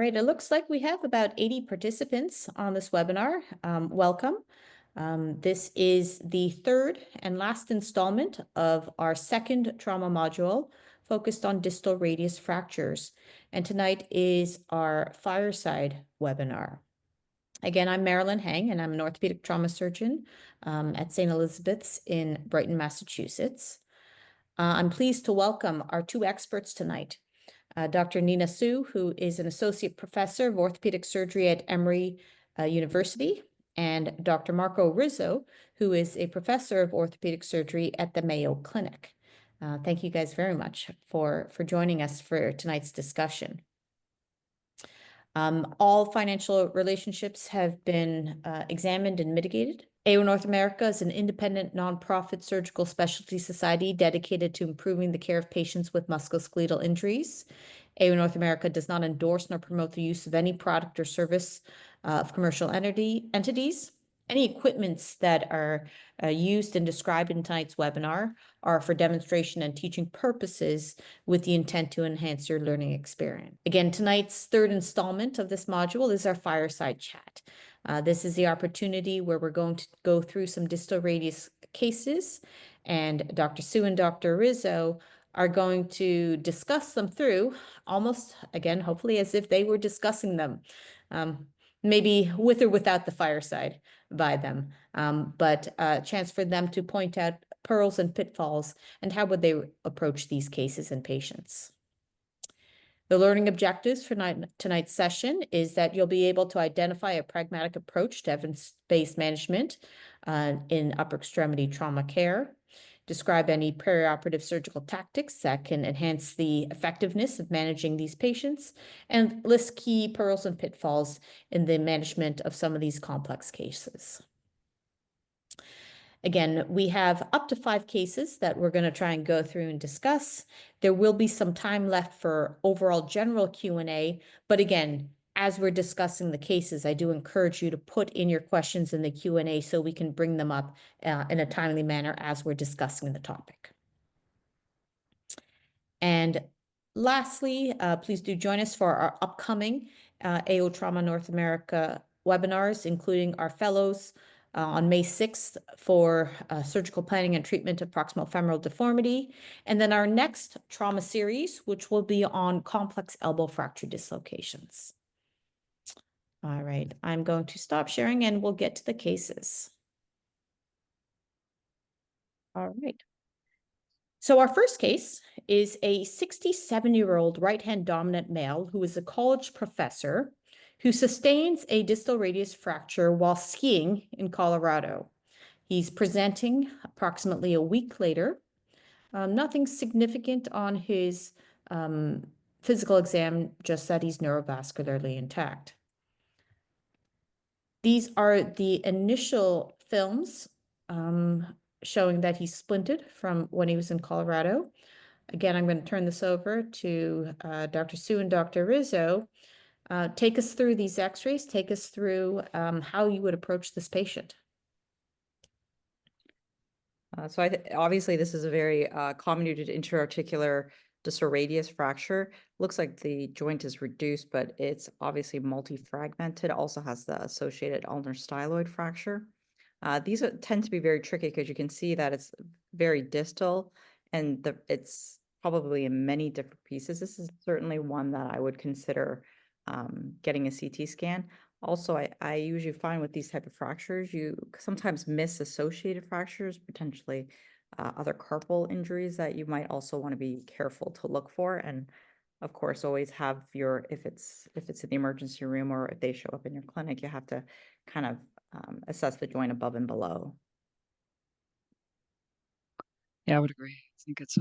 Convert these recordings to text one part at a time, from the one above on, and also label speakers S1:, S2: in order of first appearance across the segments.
S1: right, it looks like we have about 80 participants on this webinar. Welcome. This is the third and last installment of our second trauma module focused on distal radius fractures. And tonight is our Fireside webinar. Again, I'm Marilyn Hang, and I'm an orthopedic trauma surgeon at St. Elizabeth's in Brighton, Massachusetts. I'm pleased to welcome our two experts tonight. Dr. Nina Su, who is an associate professor of orthopedic surgery at Emory University, and Dr. Marco Rizzo, who is a professor of orthopedic surgery at the Mayo Clinic. Thank you guys very much for joining us for tonight's discussion. All financial relationships have been examined and mitigated. AO North America is an independent nonprofit surgical specialty society dedicated to improving the care of patients with musculoskeletal injuries. AO North America does not endorse nor promote the use of any product or service of commercial entities. Any equipments that are used and described in tonight's webinar are for demonstration and teaching purposes with the intent to enhance your learning experience. Again, tonight's third installment of this module is our Fireside Chat. This is the opportunity where we're going to go through some distal radius cases, and Dr. Su and Dr. Rizzo are going to discuss them through almost, again, hopefully as if they were discussing them, maybe with or without the fireside by them, but a chance for them to point out pearls and pitfalls and how would they approach these cases and patients. The learning objectives for tonight's session is that you'll be able to identify a pragmatic approach to evidence-based management in upper extremity trauma care, describe any perioperative surgical tactics that can enhance the effectiveness of managing these patients, and list key pearls and pitfalls in the management of some of these complex cases. Again, we have up to 5 cases that we're going to try and go through and discuss. There will be some time left for overall general Q&A, but again, as we're discussing the cases, I do encourage you to put in your questions in the Q&A so we can bring them up in a timely manner as we're discussing the topic. And lastly, please do join us for our upcoming AO Trauma North America webinars, including our fellows on May 6th for surgical planning and treatment of proximal femoral deformity, and then our next trauma series, which will be on complex elbow fracture dislocations. All right, I'm going to stop sharing and we'll get to the cases. All right. So our first case is a 67-year-old right-hand dominant male who is a college professor who sustains a distal radius fracture while skiing in Colorado. He's presenting approximately a week later. Nothing significant on his physical exam, just that he's neurovascularly intact. These are the initial films showing that he splinted from when he was in Colorado. Again, I'm going to turn this over to Dr. Su and Dr. Rizzo. Take us through these x-rays, take us through how you would approach this patient.
S2: So obviously this is a very comminuted interarticular distal radius fracture. Looks like the joint is reduced, but it's obviously multi-fragmented. Also has the associated ulnar styloid fracture. These tend to be very tricky because you can see that it's very distal and it's probably in many different pieces. This is certainly one that I would consider getting a CT scan. Also, I usually find with these type of fractures, you sometimes miss associated fractures, potentially other carpal injuries that you might also want to be careful to look for. And of course, always have your, if it's in the emergency room or if they show up in your clinic, you have to kind of assess the joint above and below.
S3: Yeah, I would agree. I think it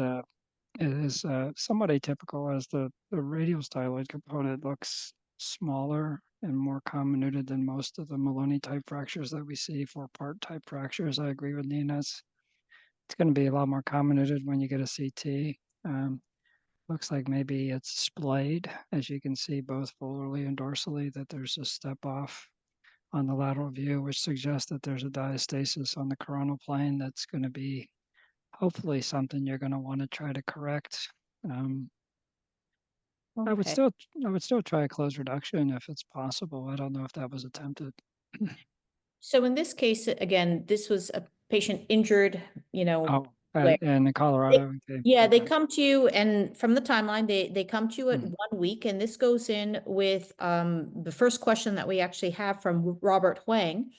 S3: is somewhat atypical as the radial styloid component looks smaller and more comminuted than most of the Maloney type fractures that we see, 4-part type fractures. I agree with Nina. It's going to be a lot more comminuted when you get a CT. Looks like maybe it's splayed, as you can see both volarly and dorsally, that there's a step off on the lateral view, which suggests that there's a diastasis on the coronal plane that's going to be hopefully something you're going to want to try to correct. I would
S1: Okay.
S3: still, I would still try a closed reduction if it's possible. I don't know if that was attempted.
S1: So in this case, again, this was a patient injured,
S3: Oh,
S1: where
S3: and in
S1: they,
S3: Colorado, okay.
S1: yeah, they
S3: Okay.
S1: come to you, and from the timeline, they come to you at
S3: Mhm.
S1: 1 week, and this goes in with the first question that we actually have from Robert Huang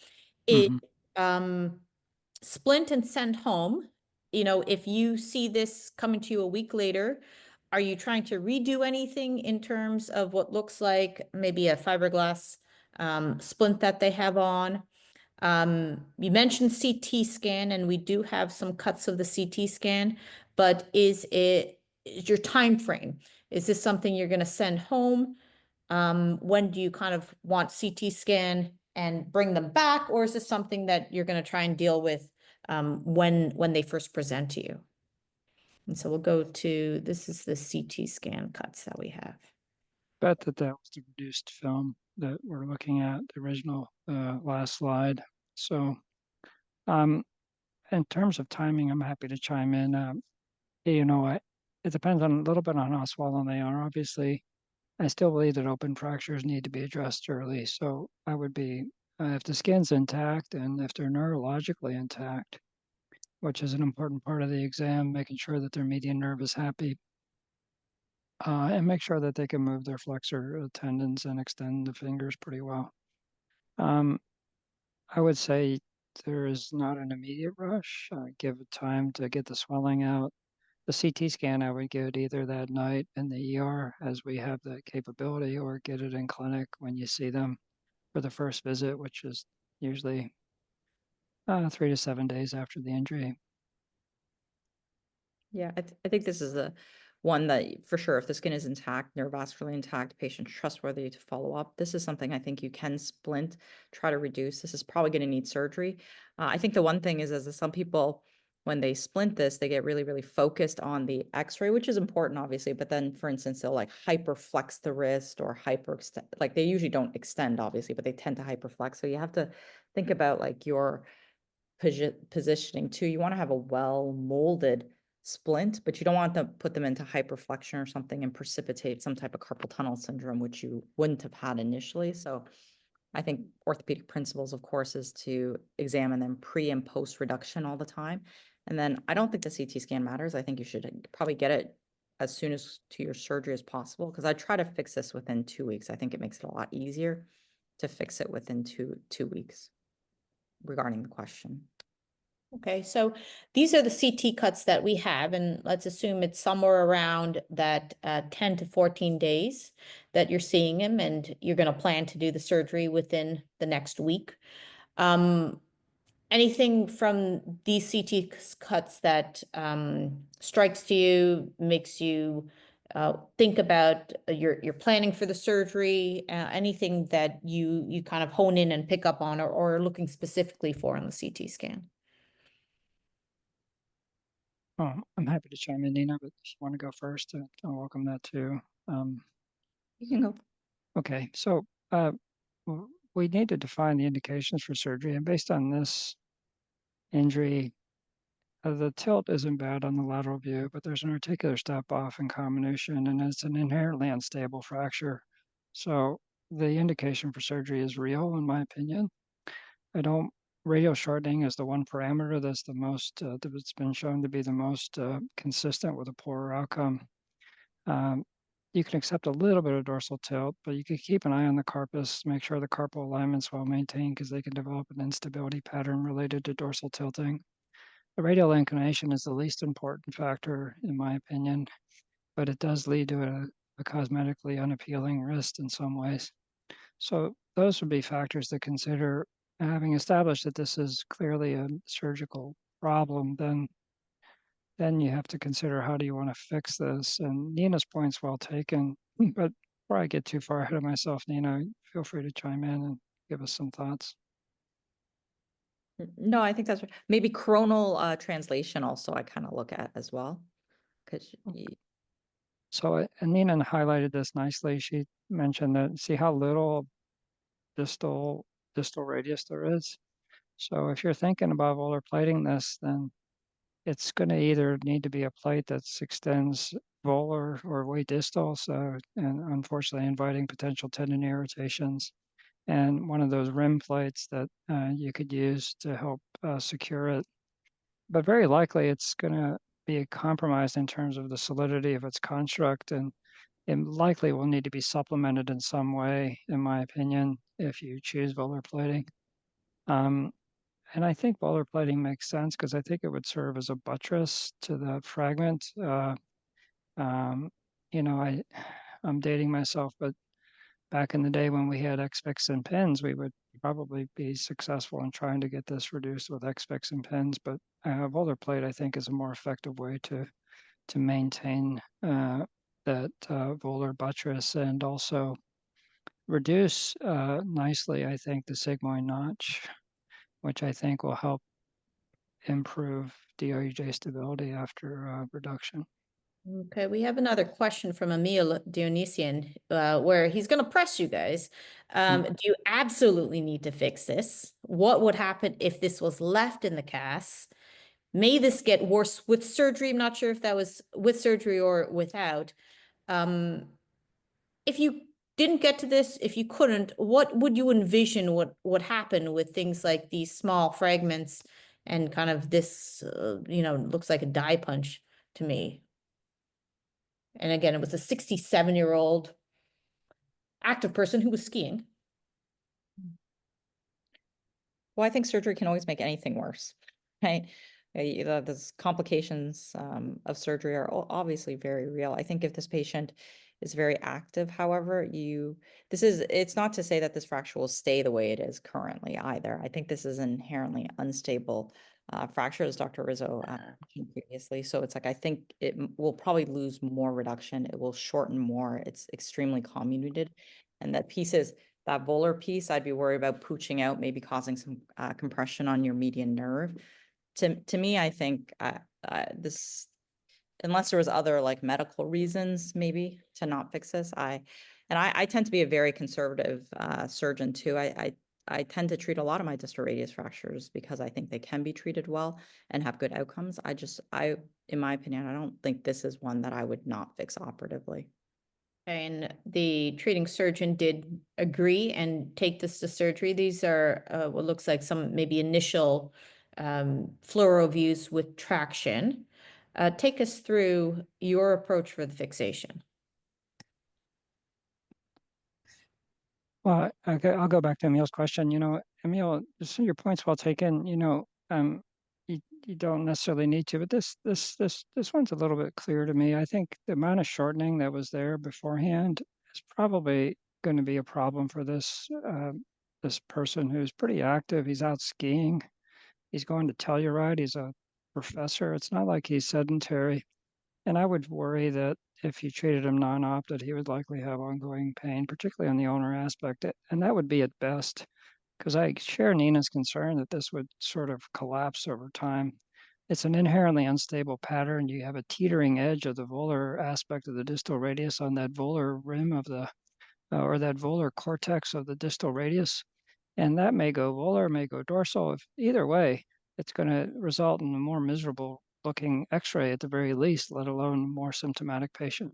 S1: is
S3: Mhm.
S1: splint and send home. If you see this coming to you a week later, are you trying to redo anything in terms of what looks like maybe a fiberglass splint that they have on? You mentioned CT scan, and we do have some cuts of the CT scan, but is your time frame? Is this something you're going to send home? When do you kind of want CT scan and bring them back, or is this something that you're going to try and deal with when they first present to you? And so we'll go to, this is the CT scan cuts that we have.
S3: Bet that was the reduced film that we're looking at, the original last slide. So, in terms of timing, I'm happy to chime in. It depends on a little bit on how swollen they are. Obviously, I still believe that open fractures need to be addressed early. So I would be, if the skin's intact and if they're neurologically intact, which is an important part of the exam, making sure that their median nerve is happy, and make sure that they can move their flexor tendons and extend the fingers pretty well. I would say there is not an immediate rush. Give it time to get the swelling out. The CT scan, I would get either that night in the ER as we have the capability, or get it in clinic when you see them for the first visit, which is usually 3 to 7 days after the injury.
S2: Yeah, I think this is the one that for sure, if the skin is intact, neurovascularly intact, patient's trustworthy to follow up. This is something I think you can splint, try to reduce. This is probably going to need surgery. I think the one thing is that some people, when they splint this, they get really, really focused on the X-ray, which is important, obviously. But then, for instance, they'll like hyperflex the wrist or hyperextend. Like they usually don't extend, obviously, but they tend to hyperflex. So you have to think about like your positioning too. You want to have a well molded splint, but you don't want to put them into hyperflexion or something and precipitate some type of carpal tunnel syndrome, which you wouldn't have had initially. So I think orthopedic principles, of course, is to examine them pre and post reduction all the time. And then I don't think the CT scan matters. I think you should probably get it as soon as to your surgery as possible, because I try to fix this within 2 weeks. I think it makes it a lot easier to fix it within two weeks regarding the question.
S1: Okay, so these are the CT cuts that we have, and let's assume it's somewhere around that 10 to 14 days that you're seeing him, and you're going to plan to do the surgery within the next week. Anything from these CT cuts that strikes to you, makes you think about your planning for the surgery, anything that you kind of hone in and pick up on, or are looking specifically for on the CT scan?
S3: I'm happy to chime in, Nina, but if you want to go first, I'll welcome that too.
S2: You can go.
S3: Okay, so we need to define the indications for surgery, and based on this injury, the tilt isn't bad on the lateral view, but there's an articular step off in comminution, and it's an inherently unstable fracture. So the indication for surgery is real, in my opinion. Radial shortening is the one parameter that's the most, that's been shown to be the most consistent with a poorer outcome. You can accept a little bit of dorsal tilt, but you can keep an eye on the carpus, make sure the carpal alignment's well maintained, because they can develop an instability pattern related to dorsal tilting. The radial inclination is the least important factor, in my opinion, but it does lead to a cosmetically unappealing wrist in some ways. So those would be factors to consider. Having established that this is clearly a surgical problem, then you have to consider, how do you want to fix this? And Nina's point's well taken, but before I get too far ahead of myself, Nina, feel free to chime in and give us some thoughts.
S2: No, I think that's maybe coronal translation also I kind of look at as well. Because
S3: So, and Nina highlighted this nicely. She mentioned that, see how little distal radius there is. So if you're thinking about volar plating this, then it's going to either need to be a plate that extends volar or way distal, so, and unfortunately inviting potential tendon irritations. And one of those rim plates that you could use to help secure it. But very likely it's going to be compromised in terms of the solidity of its construct, and it likely will need to be supplemented in some way, in my opinion, if you choose volar plating. And I think volar plating makes sense because I think it would serve as a buttress to the fragment. Um, you know, I'm dating myself, but back in the day when we had X-Fix and pins, we would probably be successful in trying to get this reduced with X-Fix and pins. But volar plate, I think, is a more effective way to maintain that volar buttress and also reduce nicely, I think, the sigmoid notch, which I think will help improve DRUJ stability after reduction.
S1: Okay, we have another question from Emil Dionysian, where he's going to press you guys. Do you absolutely need to fix this? What would happen if this was left in the cast? May this get worse with surgery? I'm not sure if that was with surgery or without. If you didn't get to this, if you couldn't, what would you envision what would happen with things like these small fragments and kind of this, looks like a die punch to me. And again, it was a 67-year-old active person who was skiing.
S2: Well, I think surgery can always make anything worse, right? The complications of surgery are obviously very real. I think if this patient is very active, however, it's not to say that this fracture will stay the way it is currently either. I think this is an inherently unstable fracture, as Dr. Rizzo mentioned previously. So it's like, I think it will probably lose more reduction. It will shorten more. It's extremely comminuted. And that volar piece, I'd be worried about pooching out, maybe causing some compression on your median nerve. To me, I think this, unless there was other like medical reasons maybe to not fix this, I tend to be a very conservative surgeon too. I tend to treat a lot of my distal radius fractures because I think they can be treated well and have good outcomes. In my opinion, I don't think this is one that I would not fix operatively.
S1: And the treating surgeon did agree and take this to surgery. These are what looks like some maybe initial fluoro views with traction. Take us through your approach for the fixation.
S3: Well, okay, I'll go back to Emil's question. Emil, some of your points well taken. You don't necessarily need to, but this one's a little bit clear to me. I think the amount of shortening that was there beforehand is probably going to be a problem for this person who's pretty active. He's out skiing. He's going to Telluride. He's a professor. It's not like he's sedentary. And I would worry that if you treated him non-op, that he would likely have ongoing pain, particularly on the ulnar aspect. And that would be at best, because I share Nina's concern that this would sort of collapse over time. It's an inherently unstable pattern. You have a teetering edge of the volar aspect of the distal radius on that volar rim of or that volar cortex of the distal radius. And that may go volar, may go dorsal. Either way, it's going to result in a more miserable looking x-ray at the very least, let alone a more symptomatic patient.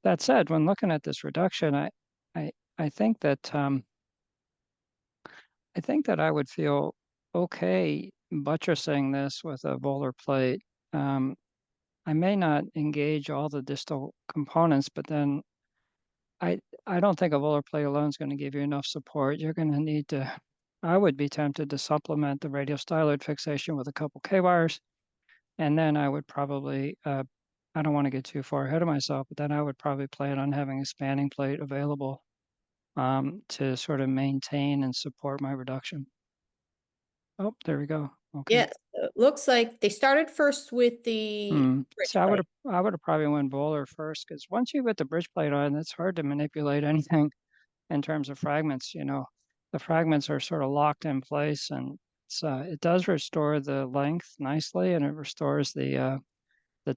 S3: That said, when looking at this reduction, I think that I would feel okay buttressing this with a volar plate. I may not engage all the distal components, but then I don't think a volar plate alone is going to give you enough support. You're going to need to, I would be tempted to supplement the radial styloid fixation with a couple K-wires. And then I would probably, I don't want to get too far ahead of myself, but then I would probably plan on having a spanning plate available to sort of maintain and support my reduction. Oh, there we go. Okay.
S1: Yes, it looks like they started first with the bridge
S3: So I
S1: plate.
S3: would have probably went volar first, because once you put the bridge plate on, it's hard to manipulate anything in terms of fragments. The fragments are sort of locked in place, and it does restore the length nicely, and it restores the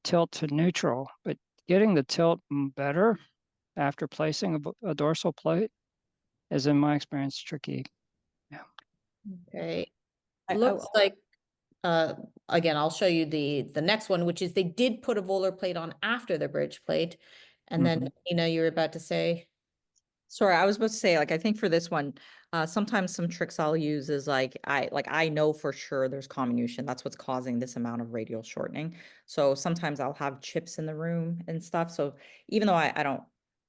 S3: tilt to neutral. But getting the tilt better after placing a dorsal plate is, in my experience, tricky. Yeah.
S1: Okay,
S2: I
S1: looks like again, I'll show you the next one, which is they did put a volar plate on after the bridge plate. And then, you're about to say,
S2: Sorry, I was about to say, like, I think for this one, sometimes some tricks I'll use is I know for sure there's comminution. That's what's causing this amount of radial shortening. So sometimes I'll have chips in the room and stuff. So even though I don't,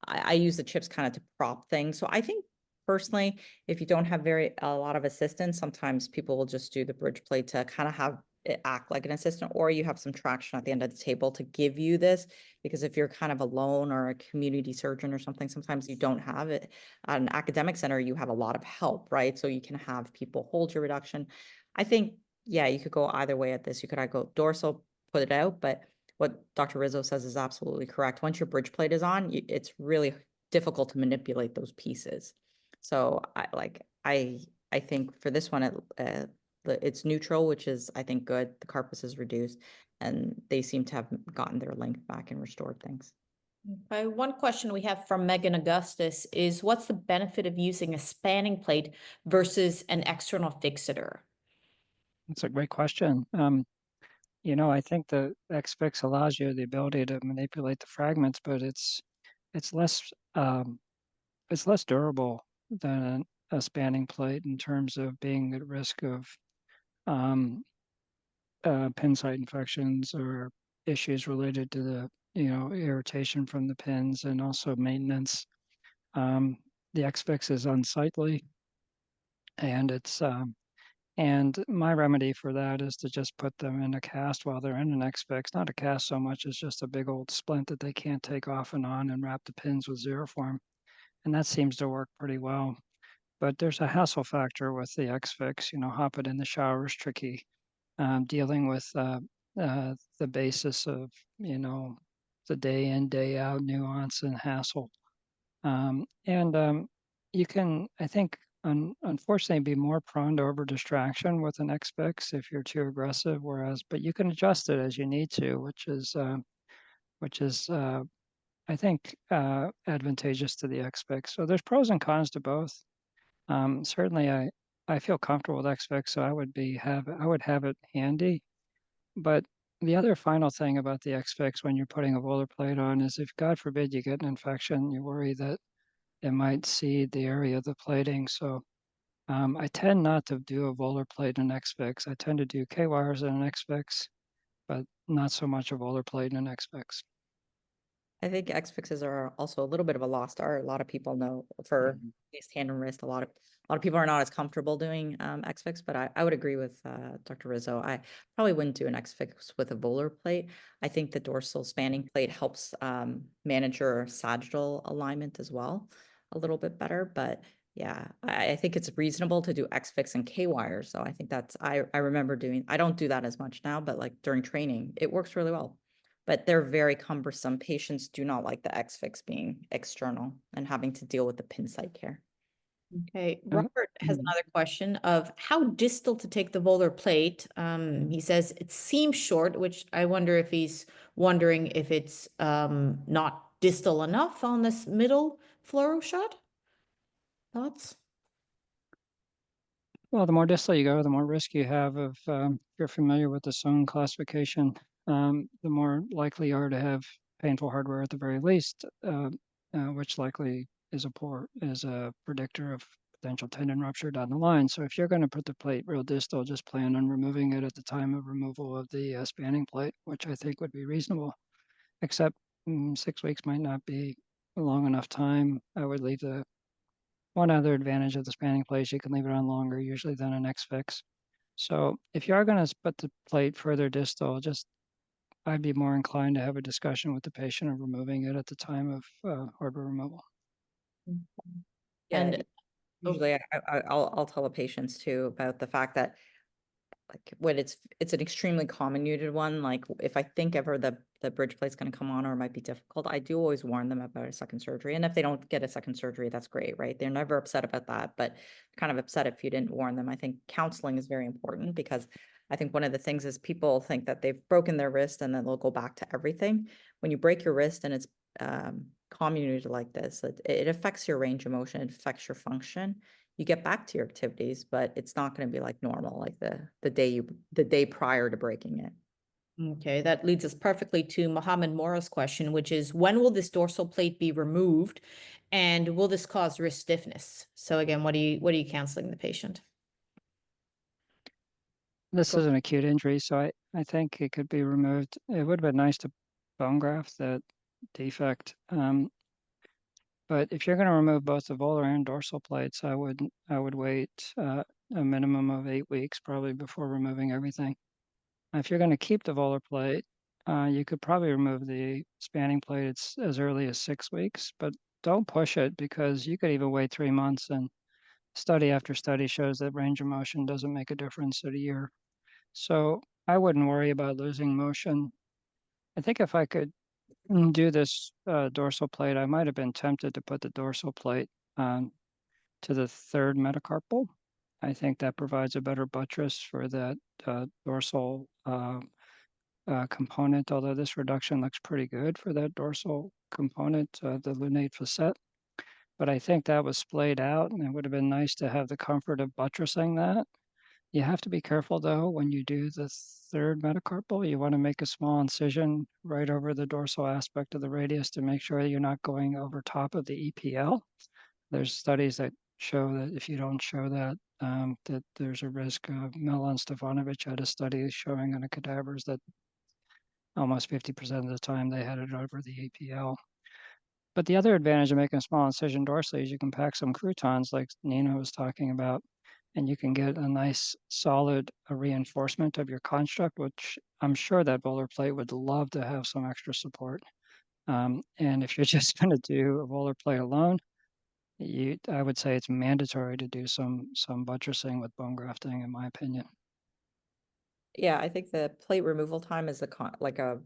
S2: I use the chips kind of to prop things. So I think personally, if you don't have a lot of assistance, sometimes people will just do the bridge plate to kind of have it act like an assistant, or you have some traction at the end of the table to give you this. Because if you're kind of alone or a community surgeon or something, sometimes you don't have it. At an academic center, you have a lot of help, right? So you can have people hold your reduction. I think, yeah, you could go either way at this. You could either go dorsal, put it out, but what Dr. Rizzo says is absolutely correct. Once your bridge plate is on, it's really difficult to manipulate those pieces. So I think for this one, it's neutral, which is, I think, good. The carpus is reduced and they seem to have gotten their length back and restored things.
S1: okay, one question we have from Megan Augustus is what's the benefit of using a spanning plate versus an external fixator?
S3: That's a great question. I think the X-Fix allows you the ability to manipulate the fragments, but it's less durable than a spanning plate in terms of being at risk of um, pin site infections or issues related to the irritation from the pins and also maintenance. The X-Fix is unsightly, and and my remedy for that is to just put them in a cast while they're in an X-Fix. Not a cast so much as just a big old splint that they can't take off and on, and wrap the pins with Xeroform. And that seems to work pretty well. But there's a hassle factor with the X-Fix. Hop it in the shower is tricky. Dealing with the basis of, the day in, day out nuance and hassle. And you can, I think, unfortunately, be more prone to over distraction with an X-Fix if you're too aggressive. But you can adjust it as you need to, which is I think, advantageous to the X-Fix. So there's pros and cons to both. Certainly, I feel comfortable with X-Fix, so I would have it handy. But the other final thing about the X-Fix when you're putting a volar plate on is if, God forbid, you get an infection, you worry that it might seed the area of the plating. So I tend not to do a volar plate in X-Fix. I tend to do K-wires in an X-Fix, but not so much a volar plate in an X-Fix.
S2: I think X fixes are also a little bit of a lost art. A lot of people know for
S3: Mhm.
S2: these hand and wrist, a lot of people are not as comfortable doing X fix, but I would agree with Dr. Rizzo. I probably wouldn't do an X fix with a volar plate. I think the dorsal spanning plate helps manage your sagittal alignment as well a little bit better. But yeah, I think it's reasonable to do X fix and K wires. So I think I remember doing, I don't do that as much now, but like during training, it works really well. But they're very cumbersome. Patients do not like the X-Fix being external and having to deal with the pin site care.
S1: Okay,
S3: Uh,
S1: Robert has
S3: mhm.
S1: another question of how distal to take the volar plate. He says it seems short, which I wonder if he's wondering if it's not distal enough on this middle fluoro shot. Thoughts?
S3: Well, the more distal you go, the more risk you have of, if you're familiar with the zone classification, the more likely you are to have painful hardware at the very least, which likely is a predictor of potential tendon rupture down the line. So if you're going to put the plate real distal, just plan on removing it at the time of removal of the spanning plate, which I think would be reasonable. Except 6 weeks might not be a long enough time. I would leave the one other advantage of the spanning plate is you can leave it on longer, usually than an X-Fix. So if you are going to put the plate further distal, I'd be more inclined to have a discussion with the patient of removing it at the time of hardware removal.
S2: Yeah,
S1: And oh,
S2: usually I'll tell the patients too about the fact that like when it's an extremely comminuted one, like if I think ever the bridge plate's going to come on or it might be difficult, I do always warn them about a second surgery. And if they don't get a second surgery, that's great, right? They're never upset about that, but kind of upset if you didn't warn them. I think counseling is very important because I think one of the things is people think that they've broken their wrist and then they'll go back to everything. When you break your wrist and it's comminuted like this, it affects your range of motion, it affects your function. you get back to your activities, but it's not going to be like normal, like the day prior to breaking it.
S1: Okay, that leads us perfectly to Mohammed Mora's question, which is when will this dorsal plate be removed and will this cause wrist stiffness? So again, what are you counseling the patient?
S3: This
S2: Go.
S3: is an acute injury, so I think it could be removed. It would have been nice to bone graft that defect. But if you're going to remove both the volar and dorsal plates, I would wait a minimum of 8 weeks probably before removing everything. If you're going to keep the volar plate, you could probably remove the spanning plate as early as 6 weeks, but don't push it because you could even wait 3 months, and study after study shows that range of motion doesn't make a difference at a year. So I wouldn't worry about losing motion. I think if I could do this dorsal plate, I might have been tempted to put the dorsal plate to the third metacarpal. I think that provides a better buttress for that dorsal component, although this reduction looks pretty good for that dorsal component, the lunate facet. But I think that was splayed out, and it would have been nice to have the comfort of buttressing that. You have to be careful, though, when you do the third metacarpal. You want to make a small incision right over the dorsal aspect of the radius to make sure you're not going over top of the EPL. There's studies that show that if you don't show that, that there's a risk. Milan Stefanovic had a study showing on the cadavers that almost 50% of the time they had it over the APL. But the other advantage of making a small incision dorsally is you can pack some croutons like Nina was talking about, and you can get a nice solid reinforcement of your construct, which I'm sure that volar plate would love to have some extra support. And if you're just going to do a volar plate alone, I would say it's mandatory to do some buttressing with bone grafting, in my opinion.
S2: Yeah, I think the plate removal time is like a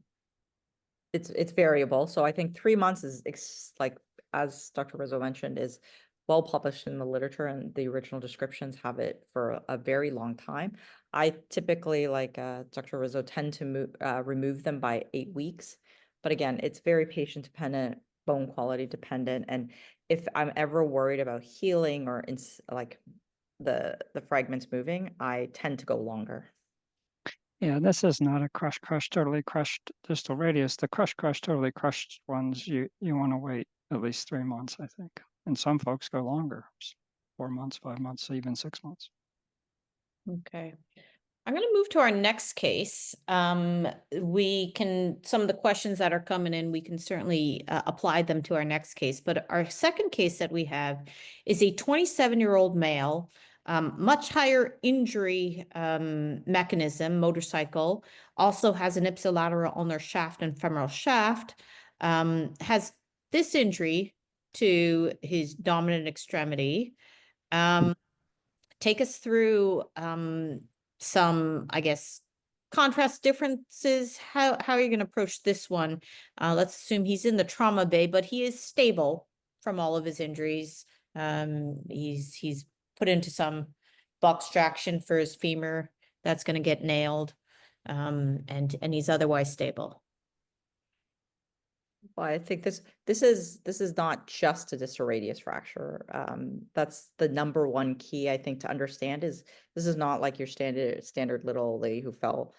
S2: it's variable. So I think 3 months is like, as Dr. Rizzo mentioned, is well published in the literature, and the original descriptions have it for a very long time. I typically, like Dr. Rizzo, tend to remove them by 8 weeks. But again, it's very patient dependent, bone quality dependent. And if I'm ever worried about healing or like the fragments moving, I tend to go longer.
S3: Yeah, this is not a totally crushed distal radius. The totally crushed ones, you want to wait at least 3 months, I think. And some folks go longer, 4 months, 5 months, even 6 months.
S1: Okay. I'm going to move to our next case. Some of the questions that are coming in, we can certainly apply them to our next case. But our second case that we have is a 27-year-old male, much higher injury mechanism, motorcycle, also has an ipsilateral ulnar shaft and femoral shaft, has this injury to his dominant extremity. Take us through some, I guess, contrast differences. How are you going to approach this one? Let's assume he's in the trauma bay, but he is stable from all of his injuries. He's put into some box traction for his femur that's going to get nailed, and he's otherwise stable.
S2: Well, I think this is not just a distal radius fracture. That's the number one key, I think, to understand is this is not like your standard little old lady who fell.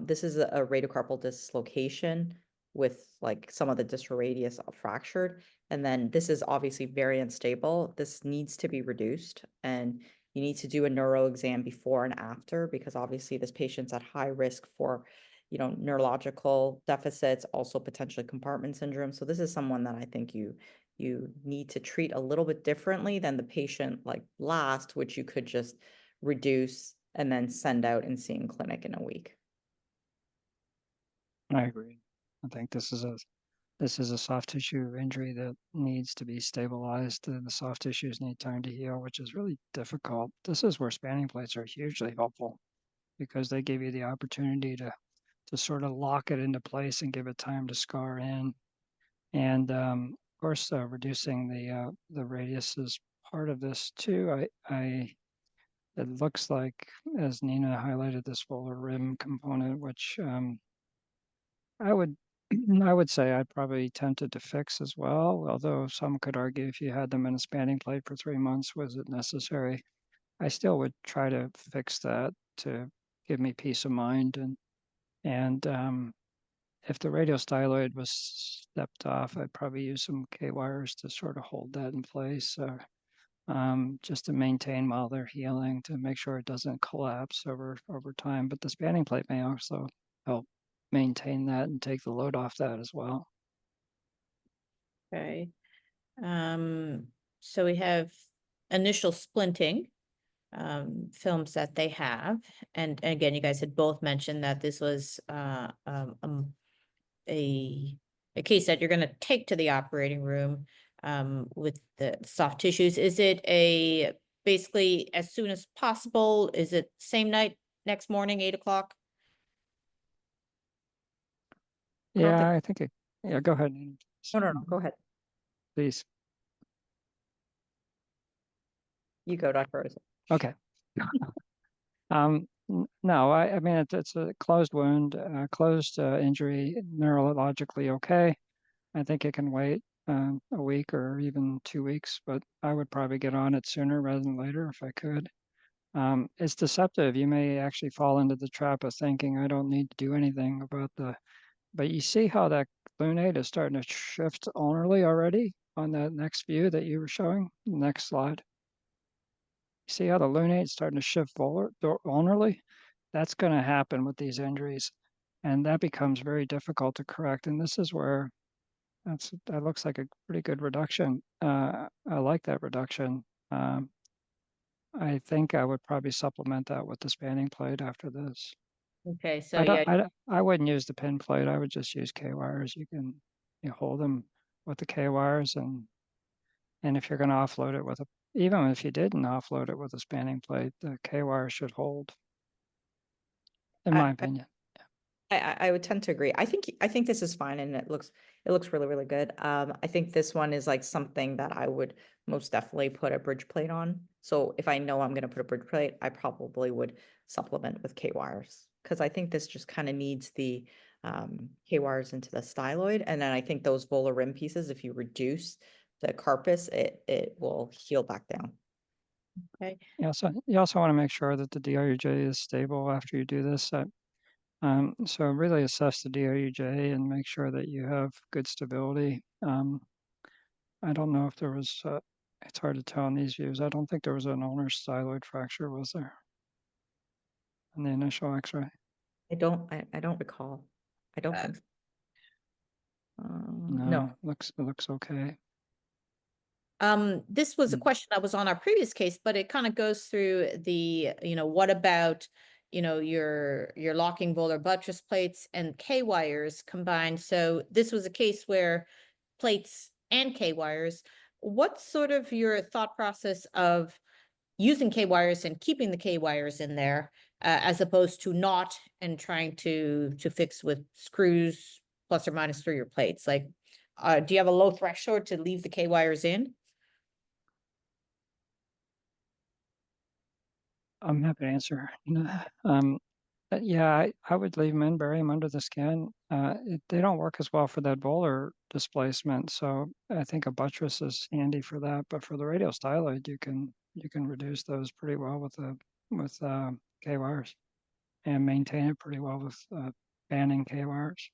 S2: This is a radiocarpal dislocation with like some of the distal radius fractured, and then this is obviously very unstable. This needs to be reduced, and you need to do a neuro exam before and after, because obviously this patient's at high risk for neurological deficits, also potentially compartment syndrome. So this is someone that I think you need to treat a little bit differently than the patient like last, which you could just reduce and then send out and see in clinic in a week.
S3: I agree. I think this is a soft tissue injury that needs to be stabilized, and the soft tissues need time to heal, which is really difficult. This is where spanning plates are hugely helpful because they give you the opportunity to sort of lock it into place and give it time to scar in. And of course, reducing the radius is part of this too. It looks like, as Nina highlighted, this volar rim component, which I would I would say I'd probably tempted to fix as well, although some could argue if you had them in a spanning plate for 3 months, was it necessary? I still would try to fix that to give me peace of mind. And if the radial styloid was stepped off, I'd probably use some K-wires to sort of hold that in place, just to maintain while they're healing, to make sure it doesn't collapse over time. But the spanning plate may also help maintain that and take the load off that as well.
S1: Okay. So we have initial splinting films that they have. And again, you guys had both mentioned that this was a case that you're going to take to the operating room with the soft tissues. Is it a basically as soon as possible? Is it same night, next morning, 8 o'clock?
S2: I don't
S3: Yeah,
S2: think,
S3: I think it, yeah, go ahead. Ian,
S2: no, go ahead.
S3: please.
S2: You go, Dr. Rosa.
S3: Okay. No, I mean, it's a closed wound, closed injury, neurologically okay. I think it can wait a week or even 2 weeks, but I would probably get on it sooner rather than later if I could. It's deceptive. You may actually fall into the trap of thinking I don't need to do anything about but you see how that lunate is starting to shift ulnarly already on that next view that you were showing, next slide. See how the lunate is starting to shift ulnarly? That's going to happen with these injuries. And that becomes very difficult to correct. And this is where that looks like a pretty good reduction. I like that reduction. I think I would probably supplement that with the spanning plate after this.
S1: Okay, so yeah,
S3: I wouldn't use the pin plate. I would just use K-wires. You hold them with the K-wires, and if you're going to offload it with even if you didn't offload it with a spanning plate, the K-wire should hold, in my opinion.
S2: I would tend to agree. I think this is fine and it looks really, really good. I think this one is like something that I would most definitely put a bridge plate on. So if I know I'm gonna put a bridge plate, I probably would supplement with K-wires. Because I think this just kind of needs the K-wires into the styloid. And then I think those volar rim pieces, if you reduce the carpus, it will heal back down.
S1: okay.
S3: You also want to make sure that the DRUJ is stable after you do this. So really assess the DRUJ and make sure that you have good stability. I don't know if there was, it's hard to tell in these views. I don't think there was an ulnar styloid fracture, was there? In the initial X-ray?
S2: I don't recall. I don't think so. No.
S3: No, it looks okay.
S1: This was a
S3: Mm.
S1: question that was on our previous case, but it kind of goes through the, what about, your locking volar buttress plates and K-wires combined. So this was a case where plates and K-wires, what's sort of your thought process of using K-wires and keeping the K-wires in there, as opposed to not and trying to fix with screws plus or minus through your plates? Like, do you have a low threshold to leave the K-wires in?
S3: I'm happy to answer. Yeah, I would leave them in, bury them under the skin. They don't work as well for that volar displacement, so I think a buttress is handy for that. But for the radial styloid, you can reduce those pretty well with K-wires and maintain it pretty well with banning K-wires,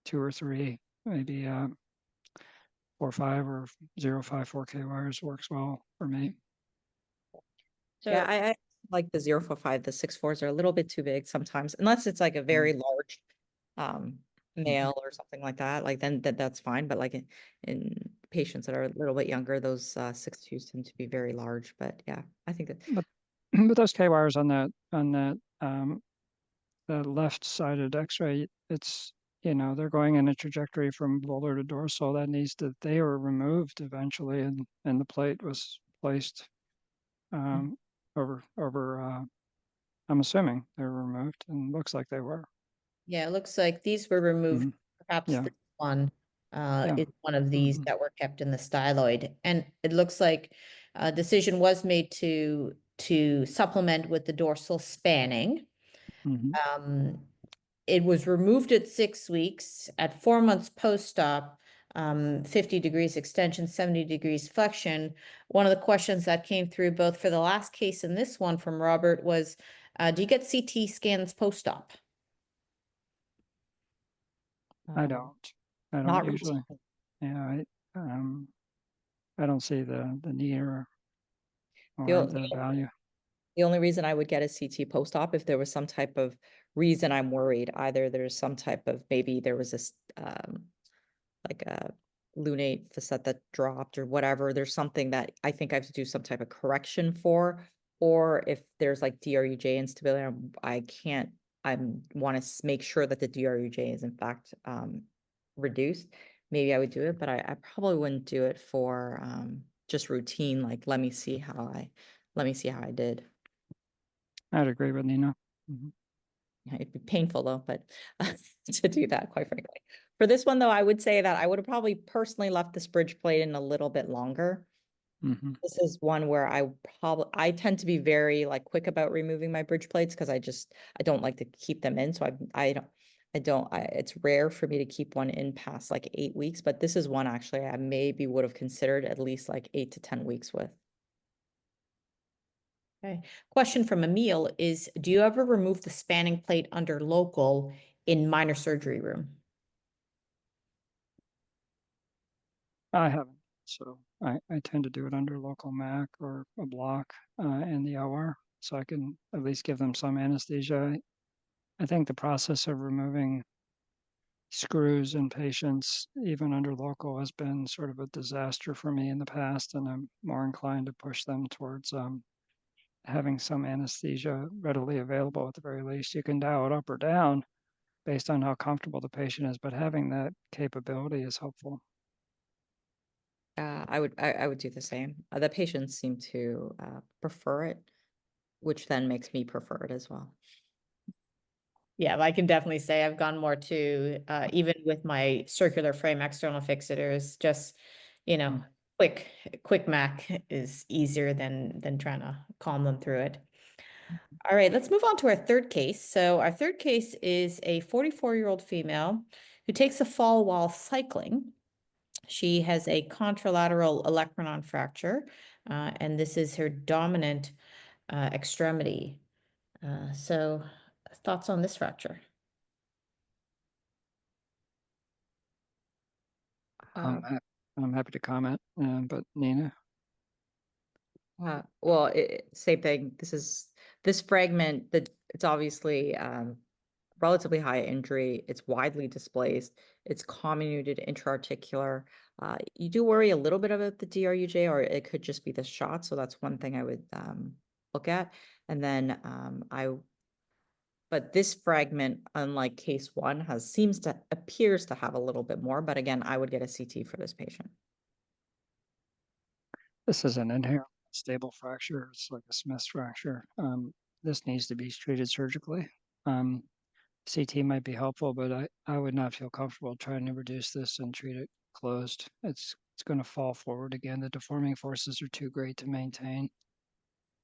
S3: 2 or 3, maybe 4 or 5 or 0.54 K-wires works well for me.
S1: So
S2: Yeah, I like the 0.45, the 6.4s are a little bit too big sometimes, unless it's like a very large male or something like that. Like then that's fine. But like in patients that are a little bit younger, those 6.2s tend to be very large. But yeah, I think that
S3: But but those K-wires on that the left-sided X-ray, it's they're going in a trajectory from volar to dorsal. They were removed eventually, and the plate was placed over. I'm assuming they were removed, and looks like they were.
S1: yeah, it looks like these were removed. Perhaps
S3: Yeah.
S1: this one
S3: Yeah.
S1: is one of these that were kept in the styloid. And it looks like a decision was made to supplement with the dorsal spanning.
S3: Mhm.
S1: it was removed at 6 weeks, at 4 months post-op, 50 degrees extension, 70 degrees flexion. One of the questions that came through both for the last case and this one from Robert was, do you get CT scans post-op?
S3: I
S2: Um,
S3: don't. I don't
S2: Not
S3: usually.
S2: routine.
S3: Yeah, I don't see the need or
S2: The, o-
S3: the value.
S2: the only reason I would get a CT post-op if there was some type of reason I'm worried. Either there's some type of, maybe there was this like a lunate facet that dropped or whatever. There's something that I think I have to do some type of correction for, or if there's like DRUJ instability, I can't. I want to make sure that the DRUJ is in fact reduced. Maybe I would do it, but I probably wouldn't do it for just routine. Like, let me see how I did.
S3: I'd agree with Nina. Mhm.
S2: Yeah, it'd be painful though, but to do that, quite frankly. For this one though, I would say that I would have probably personally left this bridge plate in a little bit longer.
S3: Mhm.
S2: This is one where I tend to be very like quick about removing my bridge plates because I don't like to keep them in. So it's rare for me to keep one in past like 8 weeks, but this is one actually I maybe would have considered at least like 8 to 10 weeks with.
S1: Okay. Question from Emil is, do you ever remove the spanning plate under local in minor surgery room?
S3: I haven't. So I tend to do it under local MAC or a block in the OR, so I can at least give them some anesthesia. I think the process of removing screws in patients, even under local, has been sort of a disaster for me in the past, and I'm more inclined to push them towards having some anesthesia readily available at the very least. You can dial it up or down based on how comfortable the patient is, but having that capability is helpful.
S2: I would do the same. The patients seem to prefer it, which then makes me prefer it as well.
S1: Yeah, I can definitely say I've gone more to, even with my circular frame external fixators, just,
S3: Mm.
S1: quick Mac is easier than trying to calm them through it. All right, let's move on to our third case. So our third case is a 44-year-old female who takes a fall while cycling. She has a contralateral olecranon fracture, and this is her dominant extremity. So thoughts on this fracture?
S2: Uh,
S3: I'm happy to comment, but Nina?
S2: Well, same thing. This fragment that it's obviously relatively high injury. It's widely displaced. It's comminuted intra-articular. You do worry a little bit about the DRUJ, or it could just be the shot. So that's one thing I would look at. And then but this fragment, unlike case one, appears to have a little bit more. But again, I would get a CT for this patient.
S3: This is an inherent stable fracture. It's like a Smith's fracture. This needs to be treated surgically. CT might be helpful, but I would not feel comfortable trying to reduce this and treat it closed. It's going to fall forward again. The deforming forces are too great to maintain.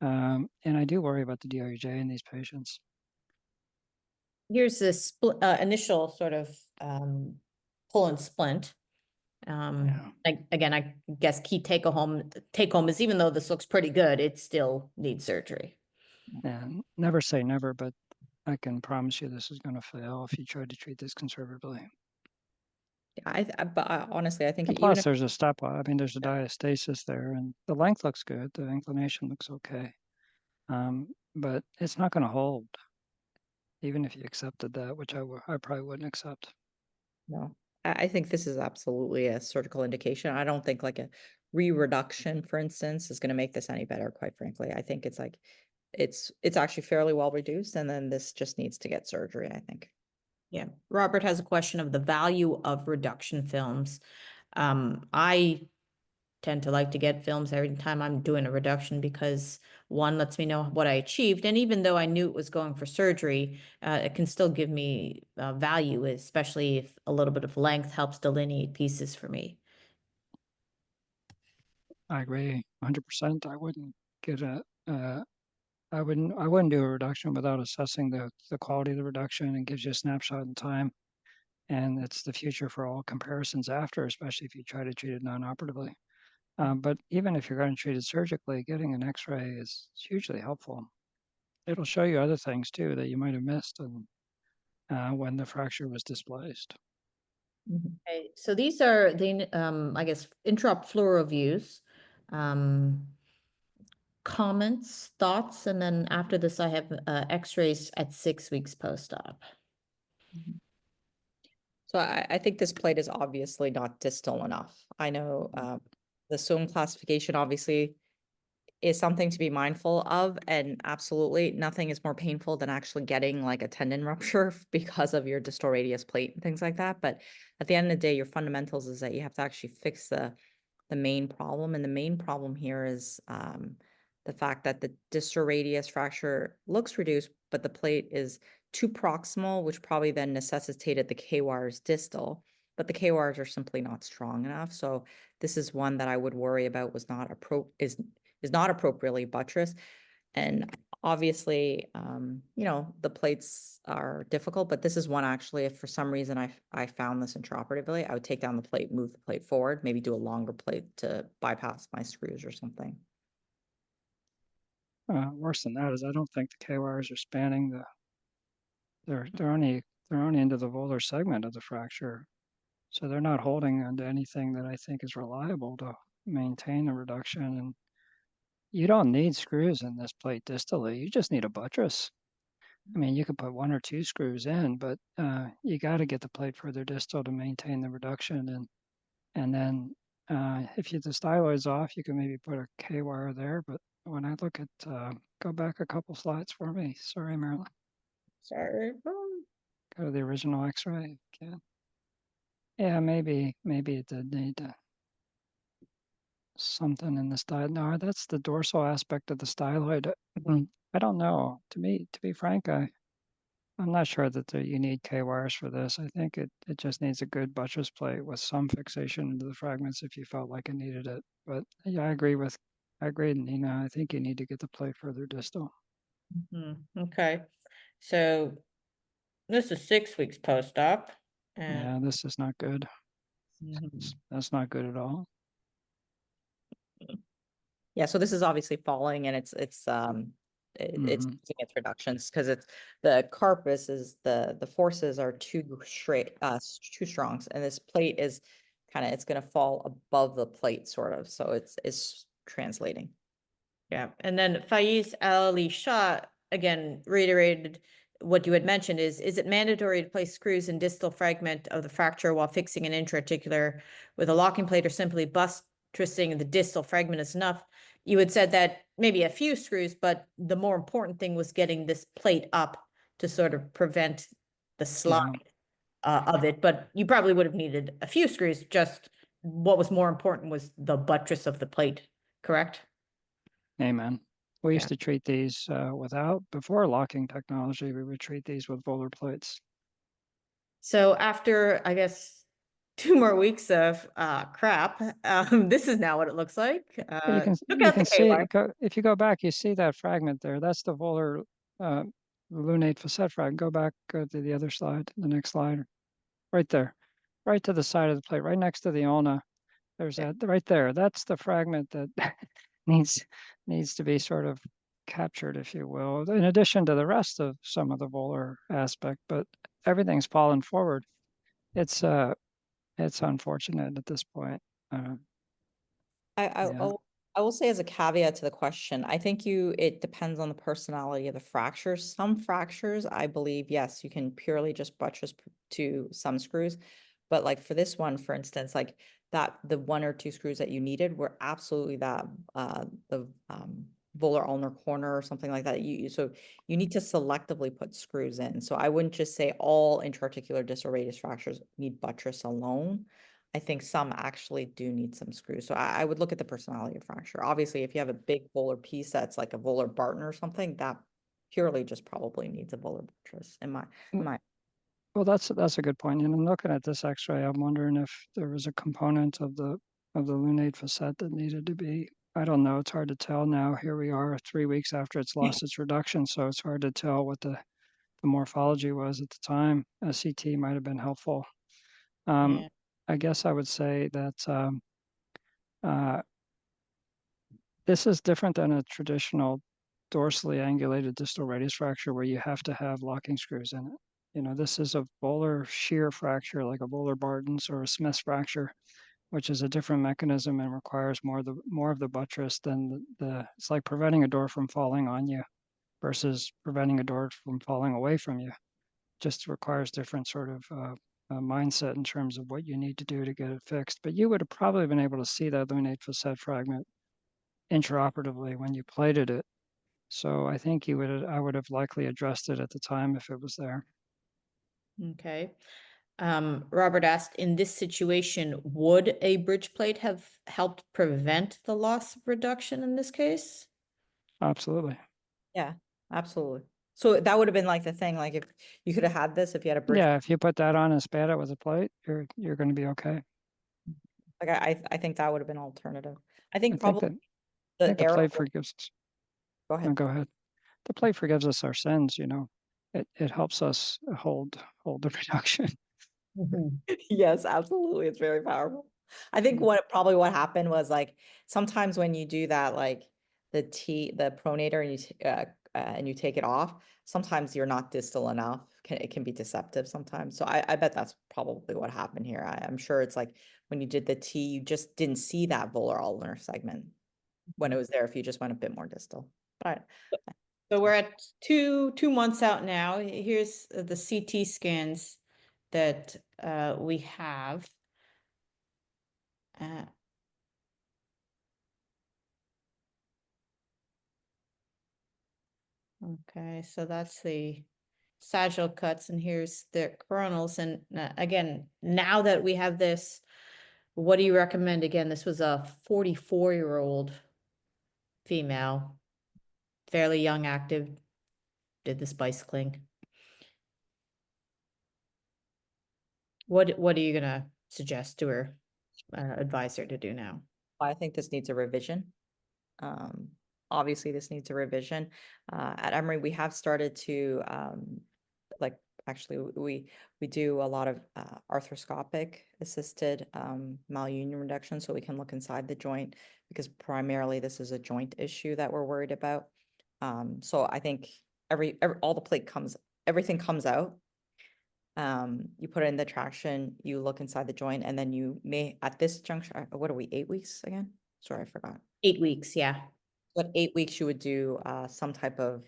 S3: And I do worry about the DRUJ in these patients.
S1: Here's this initial sort of pull and splint. Again, I guess key take home is, even though this looks pretty good, it still needs surgery.
S3: And never say never, but I can promise you this is going to fail if you try to treat this conservatively.
S2: But honestly, I think
S3: And plus, there's a stopwatch. I mean, there's a diastasis there, and the length looks good. The inclination looks okay, but it's not going to hold, even if you accepted that, which I probably wouldn't accept.
S2: No, I think this is absolutely a surgical indication. I don't think like a re-reduction, for instance, is going to make this any better, quite frankly. I think it's like it's actually fairly well reduced, and then this just needs to get surgery, I think.
S1: Yeah, Robert has a question of the value of reduction films. I tend to like to get films every time I'm doing a reduction because one lets me know what I achieved. And even though I knew it was going for surgery, it can still give me value, especially if a little bit of length helps delineate pieces for me.
S3: I agree 100%. I wouldn't get a I wouldn't do a reduction without assessing the quality of the reduction, and gives you a snapshot in time. And it's the future for all comparisons after, especially if you try to treat it non-operatively. But even if you're going to treat it surgically, getting an X-ray is hugely helpful. It'll show you other things too that you might have missed and when the fracture was displaced.
S1: Okay, so these are the, I guess, intraop fluoro views. Comments, thoughts, and then after this, I have X-rays at 6 weeks post-op.
S2: So I think this plate is obviously not distal enough. I know the SOM classification obviously is something to be mindful of, and absolutely nothing is more painful than actually getting like a tendon rupture because of your distal radius plate and things like that. But at the end of the day, your fundamentals is that you have to actually fix the main problem, and the main problem here is the fact that the distal radius fracture looks reduced, but the plate is too proximal, which probably then necessitated the K-wires distal, but the K-wires are simply not strong enough. So this is one that I would worry about is not appropriately buttressed. And obviously, you know, the plates are difficult, but this is one actually, if for some reason I found this intraoperatively, I would take down the plate, move the plate forward, maybe do a longer plate to bypass my screws or something.
S3: Worse than that is I don't think the K-wires are spanning they're only into the volar segment of the fracture. So they're not holding onto anything that I think is reliable to maintain the reduction. And you don't need screws in this plate distally. You just need a buttress. I mean, you could put 1 or 2 screws in, but you got to get the plate further distal to maintain the reduction. And then if the styloid's off, you can maybe put a K-wire there. But when I look at, go back a couple slides for me. Sorry, Marilyn.
S1: Sorry.
S3: Go to the original X-ray. Okay. Yeah, maybe it did need something in the style. No, that's the dorsal aspect of the styloid. I don't know. To be frank, I'm not sure that you need K-wires for this. I think it just needs a good buttress plate with some fixation into the fragments if you felt like it needed it. But yeah, I agree, Nina. I think you need to get the plate further distal.
S1: Okay, so this is 6 weeks post-op. And
S3: Yeah, this is not good. That's not good at all.
S2: Yeah, so this is obviously falling, and it's losing its reductions because it's the carpus is the forces are too strong, and this plate is kind of, it's going to fall above the plate sort of, so it's translating.
S1: yeah, and then Faiz Ali Shah again reiterated what you had mentioned is it mandatory to place screws in distal fragment of the fracture while fixing an intra-articular with a locking plate, or simply buttressing the distal fragment is enough? You had said that maybe a few screws, but the more important thing was getting this plate up to sort of prevent the slide of it. But you probably would have needed a few screws. Just what was more important was the buttress of the plate, correct?
S3: Amen. We
S1: Yeah.
S3: used to treat these before locking technology, we would treat these with volar plates.
S1: So after, I guess, 2 more weeks of crap, this is now what it looks like.
S3: You can
S1: Look
S3: you
S1: out
S3: can
S1: the
S3: see
S1: K-wire.
S3: if you go back, you see that fragment there. That's the volar lunate facet fragment. Go back to the other slide, the next slide, right there, right to the side of the plate, right next to the ulna. There's that right there. That's the fragment that needs to be sort of captured, if you will, in addition to the rest of some of the volar aspect. But everything's fallen forward. It's unfortunate at this point. Yeah.
S2: I will say as a caveat to the question, I think it depends on the personality of the fractures. Some fractures, I believe, yes, you can purely just buttress to some screws. But like for this one, for instance, like that, the 1 or 2 screws that you needed were absolutely that, the volar ulnar corner or something like that. So you need to selectively put screws in. So I wouldn't just say all intra-articular distal radius fractures need buttress alone. I think some actually do need some screws. So I would look at the personality of fracture. Obviously, if you have a big volar piece that's like a volar Barton or something, that purely just probably needs a volar buttress in my.
S3: Well, that's a good point. And in looking at this X-ray, I'm wondering if there was a component of the lunate facet that needed to be I don't know. It's hard to tell now. Here we are 3 weeks after it's lost its reduction, so it's hard to tell what the morphology was at the time. A CT might have been helpful.
S1: Yeah.
S3: I guess I would say that uh, this is different than a traditional dorsally angulated distal radius fracture where you have to have locking screws in it. You know, this is a volar shear fracture like a volar Barton's or a Smith's fracture, which is a different mechanism and requires more of the buttress than it's like preventing a door from falling on you versus preventing a door from falling away from you. Just requires different sort of mindset in terms of what you need to do to get it fixed. But you would have probably been able to see that lunate facet fragment intraoperatively when you plated it. So I think I would have likely addressed it at the time if it was there.
S1: Okay. Robert asked, in this situation, would a bridge plate have helped prevent the loss of reduction in this case?
S3: Absolutely.
S2: Yeah, absolutely. So that would have been like the thing, like if you could have had this, if you had a bridge,
S3: Yeah, if you put that on and spat it with a plate, you're going to be okay.
S2: like I think that would have been alternative. I
S3: I
S2: think
S3: think
S2: probably
S3: I
S2: the
S3: think the
S2: arrow,
S3: plate forgives us.
S2: go
S3: No,
S2: ahead.
S3: go ahead. The plate forgives us our sins, you know. It helps us hold the reduction.
S2: Yes, absolutely. It's very powerful. I think what happened was like sometimes when you do that, like the pronator and you take it off, sometimes you're not distal enough. It can be deceptive sometimes. So I bet that's probably what happened here. I'm sure it's like when you did the T, you just didn't see that volar ulnar segment when it was there if you just went a bit more distal. But
S1: So we're at 2 months out now. Here's the CT scans that we have. Uh, okay, so that's the sagittal cuts, and here's the coronals. And again, now that we have this, what do you recommend? Again, this was a 44-year-old female, fairly young, active, did this bicycling. What are you gonna suggest to her, advise her to do now?
S2: I think this needs a revision. Um, Obviously this needs a revision. At Emory, we have started to, like, actually, we do a lot of arthroscopic assisted malunion reduction, so we can look inside the joint because primarily this is a joint issue that we're worried about. So I think all the plate everything comes out. You put it in the traction, you look inside the joint, and then you may, at this juncture, what are we, 8 weeks again? Sorry, I forgot.
S1: 8 weeks, yeah.
S2: But 8 weeks, you would do some type of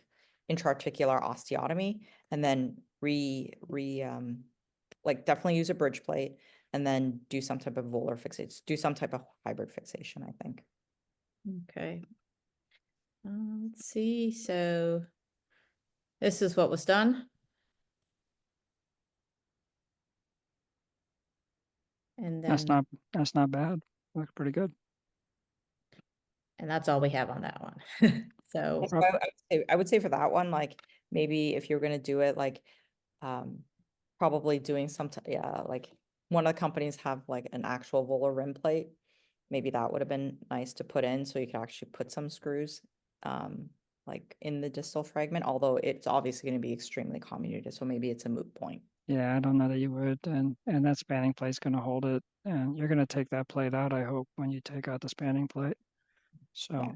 S2: intra-articular osteotomy, and then like definitely use a bridge plate, and then do some type of volar fixation, do some type of hybrid fixation, I think.
S1: Okay. Let's see, so this is what was done. And then,
S3: That's not bad. Looks pretty good.
S1: and that's all we have on that one. So,
S2: So I would say for that one, like maybe if you're gonna do it, like probably doing yeah, like one of the companies have like an actual volar rim plate. Maybe that would have been nice to put in so you could actually put some screws like in the distal fragment, although it's obviously going to be extremely comminuted, so maybe it's a moot point.
S3: Yeah, I don't know that you would, and that spanning plate's going to hold it, and you're going to take that plate out, I hope, when you take out the spanning plate. So,
S2: Yeah.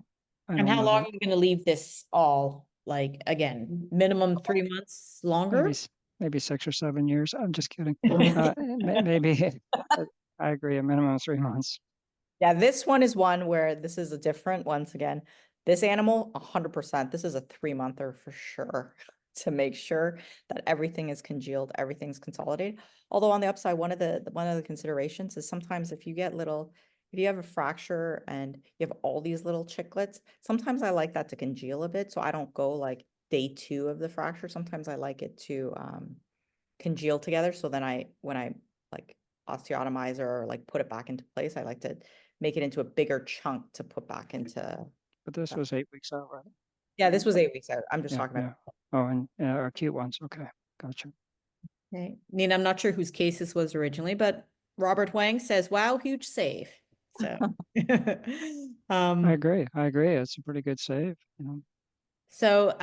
S3: I
S1: and
S3: don't
S1: how
S3: know
S1: long
S3: that
S1: are you gonna leave this all, like, again, minimum 3 months longer?
S3: maybe 6 or 7 years. I'm just kidding. Maybe I agree. A minimum of 3 months.
S2: Yeah, this one is one where this is a different, once again, this animal, 100%, this is a 3-monther for sure to make sure that everything is congealed, everything's consolidated. Although on the upside, one of the considerations is sometimes if you have a fracture and you have all these little chiclets, sometimes I like that to congeal a bit. So I don't go like day 2 of the fracture. Sometimes I like it to congeal together. So then when I like osteotomize or like put it back into place, I like to make it into a bigger chunk to put back into.
S3: But this was 8 weeks out, right?
S2: Yeah, this was 8 weeks out. I'm just
S3: Yeah,
S2: talking about.
S3: yeah. Oh, and acute ones. Okay, gotcha.
S1: Okay, Nina, I'm not sure whose case this was originally, but Robert Wang says, wow, huge save. So,
S3: I agree. I agree. It's a pretty good save, you know.
S1: So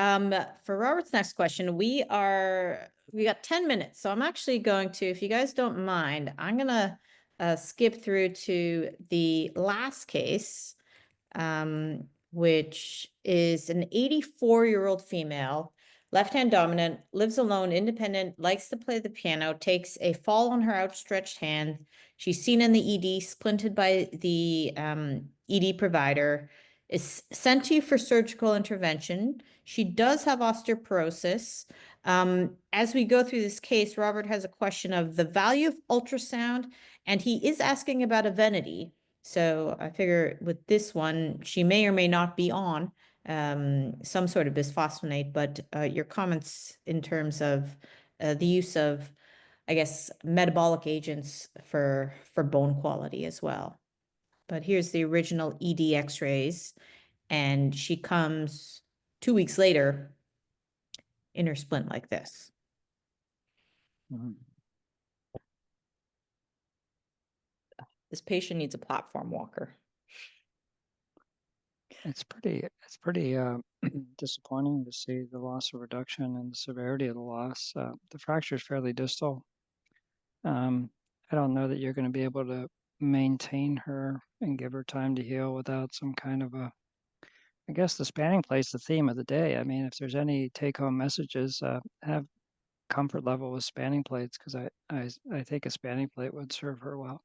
S1: for Robert's next question, we got 10 minutes. So I'm actually going to, if you guys don't mind, I'm gonna skip through to the last case, which is an 84-year-old female, left-hand dominant, lives alone, independent, likes to play the piano, takes a fall on her outstretched hand. She's seen in the ED, splinted by the ED provider, is sent to you for surgical intervention. She does have osteoporosis. As we go through this case, Robert has a question of the value of ultrasound, and he is asking about Evenity. So I figure with this one, she may or may not be on some sort of bisphosphonate, but your comments in terms of the use of, I guess, metabolic agents for bone quality as well. But here's the original ED X-rays, and she comes 2 weeks later in her splint like this.
S3: Mhm.
S2: This patient needs a platform walker.
S3: It's pretty disappointing to see the loss of reduction and the severity of the loss. The fracture is fairly distal. I don't know that you're going to be able to maintain her and give her time to heal without some kind of a, I guess the spanning plate's the theme of the day. I mean, if there's any take-home messages, have comfort level with spanning plates, because I think a spanning plate would serve her well.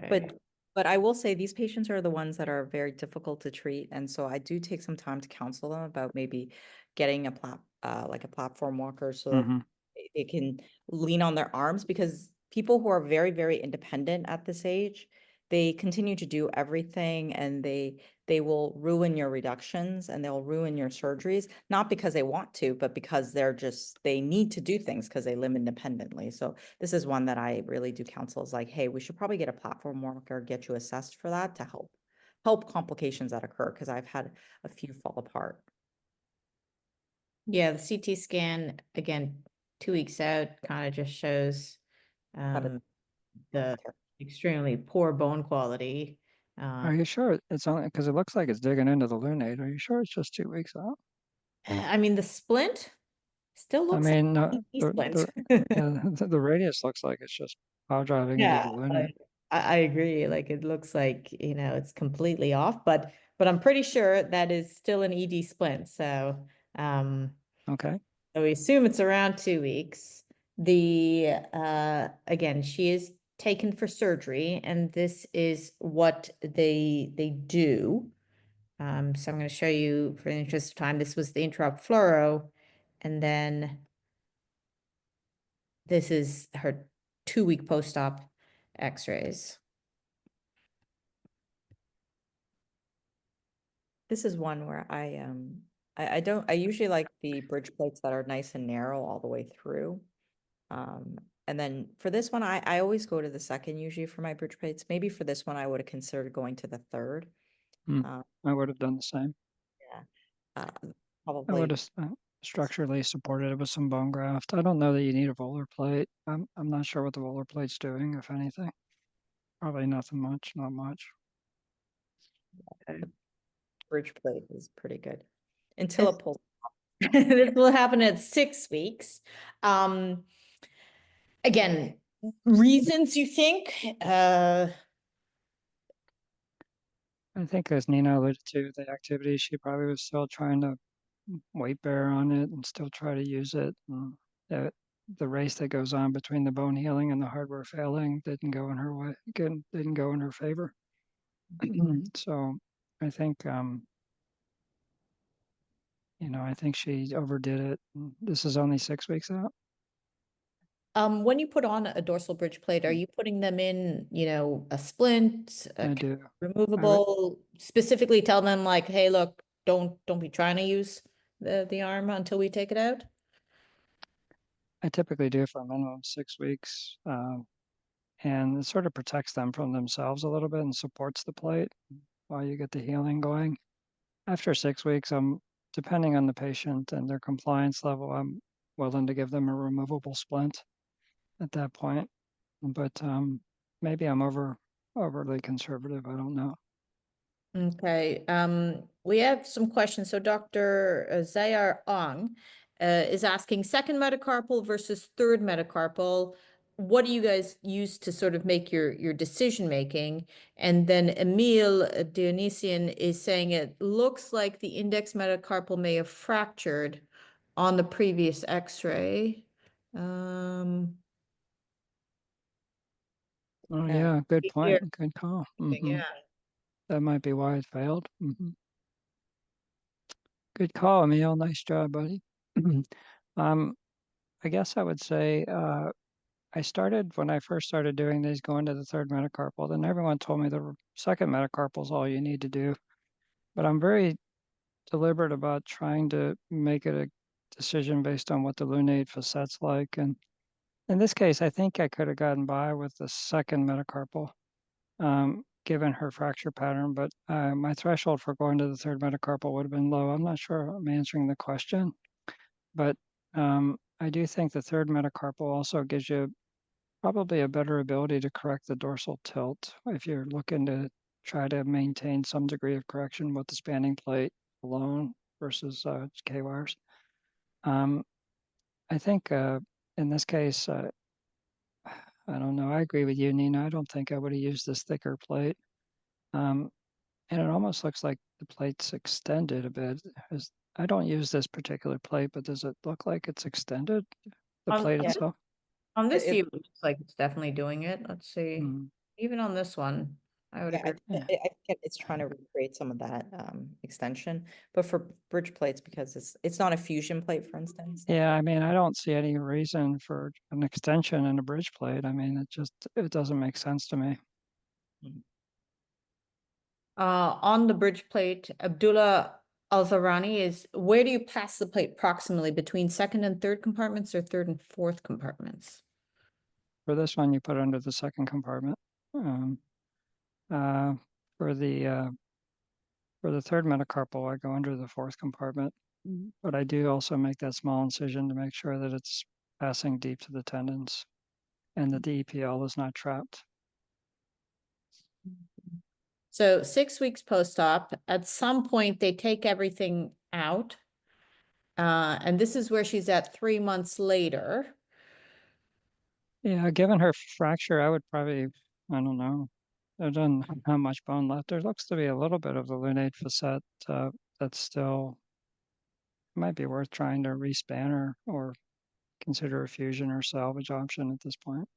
S2: But I will say these patients are the ones that are very difficult to treat. And so I do take some time to counsel them about maybe getting like a platform walker so that
S3: Mm-hmm.
S2: they can lean on their arms, because people who are very, very independent at this age, they continue to do everything, and they will ruin your reductions and they'll ruin your surgeries, not because they want to, but because they need to do things because they live independently. So this is one that I really do counsel, is like, hey, we should probably get a platform walker, get you assessed for that to help complications that occur, because I've had a few fall apart.
S1: Yeah, the CT scan, again, 2 weeks out, kind of just shows
S2: But
S1: the extremely poor bone quality.
S3: Are you sure it's only because it looks like it's digging into the lunate? Are you sure it's just 2 weeks out?
S1: I mean, the splint still
S3: I
S1: looks like
S3: mean,
S1: an ED splint.
S3: yeah, the radius looks like it's just power driving into the
S1: Yeah,
S3: lunate.
S1: I agree. Like it looks like, it's completely off, but I'm pretty sure that is still an ED splint. Um,
S3: Okay.
S1: so we assume it's around 2 weeks. The again, she is taken for surgery, and this is what they do. So I'm going to show you, for the interest of time, this was the intraop fluoro, and then this is her 2-week post-op x-rays.
S2: this is one where I usually like the bridge plates that are nice and narrow all the way through. And then for this one, I always go to the second usually for my bridge plates. Maybe for this one, I would have considered going to the third.
S3: Hmm.
S2: Uh,
S3: I would have done the same.
S2: yeah,
S3: I would
S2: probably.
S3: have structurally supported it with some bone graft. I don't know that you need a volar plate. I'm not sure what the volar plate's doing, if anything. Probably nothing much, not much.
S2: Bridge plate is pretty good until it pulls.
S1: This will happen at 6 weeks. Again, reasons you think?
S3: I think as Nina alluded to, the activity, she probably was still trying to weight bear on it and still try to use it. The race that goes on between the bone healing and the hardware failing didn't go in her way, didn't go in her favor. So I think, I think she overdid it. This is only 6 weeks out.
S1: When you put on a dorsal bridge plate, are you putting them in, a splint,
S3: I do.
S1: removable, specifically tell them like, hey, look, don't be trying to use the arm until we take it out?
S3: I typically do for a minimum of 6 weeks. And it sort of protects them from themselves a little bit and supports the plate while you get the healing going. After 6 weeks, depending on the patient and their compliance level, I'm willing to give them a removable splint at that point. But maybe I'm overly conservative. I don't know.
S1: Okay, we have some questions. So Dr. Zayar Ong is asking second metacarpal versus third metacarpal. What do you guys use to sort of make your decision making? And then Emil Dionysian is saying it looks like the index metacarpal may have fractured on the previous X-ray.
S3: Oh
S1: Yeah.
S3: yeah, good
S1: Here,
S3: point. Good call.
S1: yeah.
S3: That might be why it failed. Good call, Emil. Nice job, buddy. Um, I guess I would say I started when I first started doing these, going to the third metacarpal. Then everyone told me the second metacarpal is all you need to do. But I'm very deliberate about trying to make it a decision based on what the lunate facet's like. And in this case, I think I could have gotten by with the second metacarpal, given her fracture pattern. But my threshold for going to the third metacarpal would have been low. I'm not sure I'm answering the question, but I do think the third metacarpal also gives you probably a better ability to correct the dorsal tilt if you're looking to try to maintain some degree of correction with the spanning plate alone versus K-wires. I think in this case, I don't know. I agree with you, Nina. I don't think I would have used this thicker plate. And it almost looks like the plate's extended a bit. I don't use this particular plate, but does it look like it's extended, the plate
S1: Yeah.
S3: itself?
S1: On this
S2: It-
S1: view, it looks like it's definitely doing it. Let's see.
S3: Mm,
S1: Even on this one, I would
S2: Yeah,
S1: agree.
S3: yeah.
S2: I think it's trying to recreate some of that extension, but for bridge plates, because it's not a fusion plate, for instance.
S3: Yeah, I mean, I don't see any reason for an extension in a bridge plate. I mean, it doesn't make sense to me.
S1: On the bridge plate, Abdullah Al-Zarani is, where do you pass the plate proximally between second and third compartments or third and fourth compartments?
S3: For this one, you put it under the second compartment. Um, uh, for the third metacarpal, I go under the fourth compartment, but I do also make that small incision to make sure that it's passing deep to the tendons and that the EPL is not trapped.
S1: So 6 weeks post-op, at some point they take everything out. And this is where she's at 3 months later.
S3: Yeah, given her fracture, I would probably, I don't know, there doesn't have much bone left. There looks to be a little bit of the lunate facet that's still might be worth trying to respan or consider a fusion or salvage option at this point.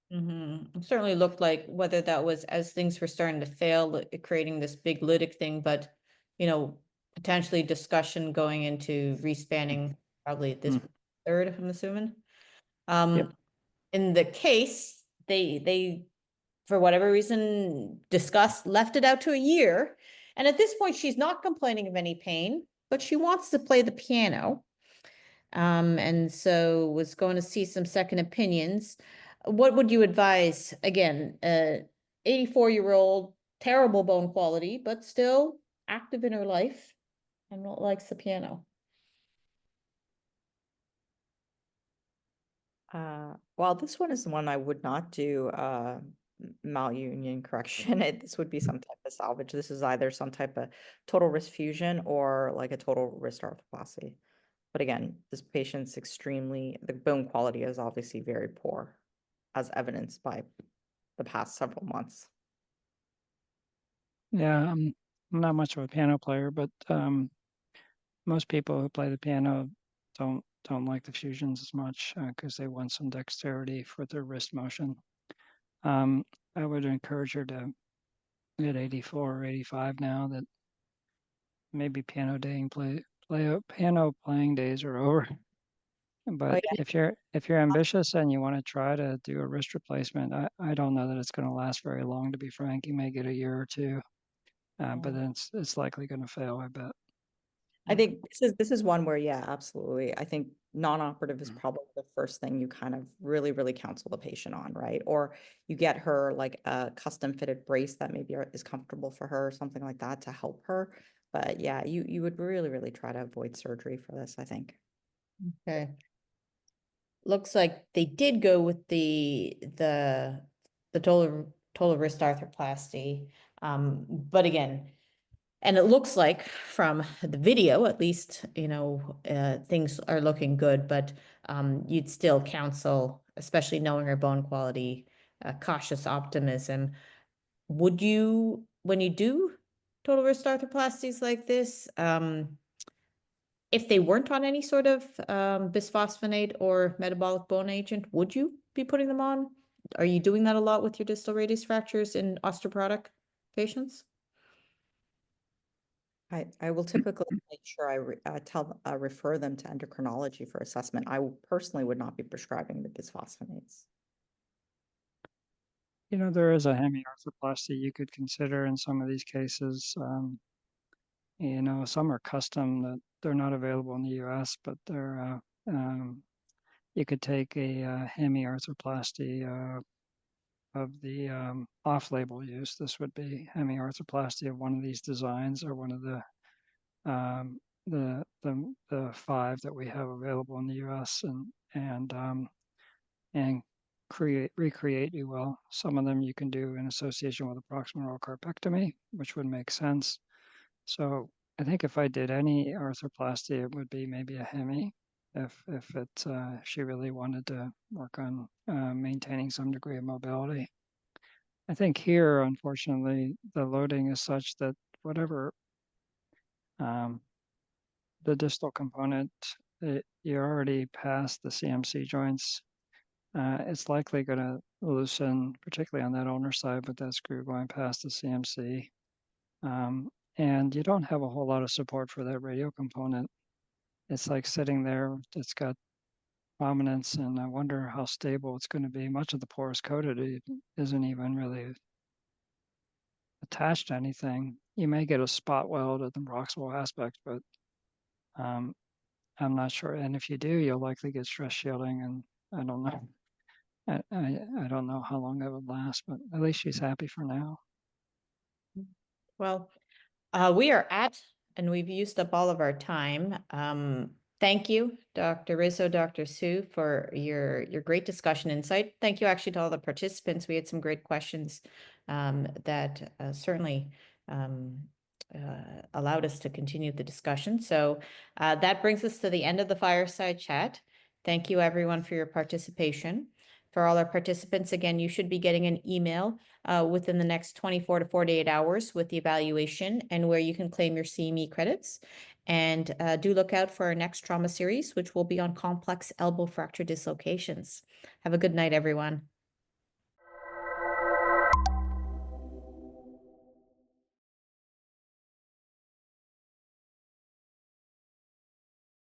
S1: It certainly looked like whether that was as things were starting to fail, creating this big lytic thing, but potentially discussion going into respanning probably at this third, I'm assuming.
S3: Yep.
S1: In the case, they for whatever reason left it out to a year. And at this point, she's not complaining of any pain, but she wants to play the piano. And so was going to see some second opinions. What would you advise? Again, 84-year-old, terrible bone quality, but still active in her life and likes the piano.
S2: Well, this one is the one I would not do malunion correction. This would be some type of salvage. This is either some type of total wrist fusion or like a total wrist arthroplasty. But again, this patient's the bone quality is obviously very poor, as evidenced by the past several months.
S3: Yeah, I'm not much of a piano player, but most people who play the piano don't like the fusions as much because they want some dexterity for their wrist motion. I would encourage her to at 84 or 85 now that maybe piano playing days are over. But
S2: yeah.
S3: if you're ambitious and you want to try to do a wrist replacement, I don't know that it's going to last very long, to be frank. You may get a year or two, but then it's likely going to fail, I bet.
S2: I think this is one where, yeah, absolutely. I think non-operative is probably the first thing you kind of really, really counsel the patient on, right? Or you get her like a custom fitted brace that maybe is comfortable for her or something like that to help her. But yeah, you would really, really try to avoid surgery for this, I think.
S1: Okay. Looks like they did go with the total wrist arthroplasty. But again, and it looks like from the video, at least, things are looking good, but you'd still counsel, especially knowing her bone quality, cautious optimism. Would you, when you do total wrist arthroplasties like this, if they weren't on any sort of bisphosphonate or metabolic bone agent, would you be putting them on? Are you doing that a lot with your distal radius fractures in osteoporotic patients?
S2: I will typically make sure refer them to endocrinology for assessment. Personally would not be prescribing the bisphosphonates.
S3: There is a hemiarthroplasty you could consider in some of these cases. Some are custom that they're not available in the US, but they're you could take a hemiarthroplasty of the off-label use. This would be hemiarthroplasty of one of these designs or one of the 5 that we have available in the US and recreate, you will. Some of them you can do in association with a proximal carpectomy, which would make sense. So I think if I did any arthroplasty, it would be maybe a hemi if she really wanted to work on maintaining some degree of mobility. I think here, unfortunately, the loading is such that whatever the distal component, you're already past the CMC joints. It's likely going to loosen, particularly on that ulnar side, with that screw going past the CMC. And you don't have a whole lot of support for that radial component. It's like sitting there, it's got prominence, and I wonder how stable it's going to be. Much of the porous coated it isn't even really attached to anything. You may get a spot weld at the proximal aspect, but I'm not sure. And if you do, you'll likely get stress shielding, and I don't know. I don't know how long that would last, but at least she's happy for now.
S1: Well, we are at, and we've used up all of our time. Thank you, Dr. Rizzo, Dr. Sue, for your great discussion insight. Thank you actually to all the participants. We had some great questions that certainly allowed us to continue the discussion. So that brings us to the end of the Fireside Chat. Thank you, everyone, for your participation. For all our participants, again, you should be getting an email within the next 24 to 48 hours with the evaluation and where you can claim your CME credits. And do look out for our next trauma series, which will be on complex elbow fracture dislocations. Have a good night, everyone.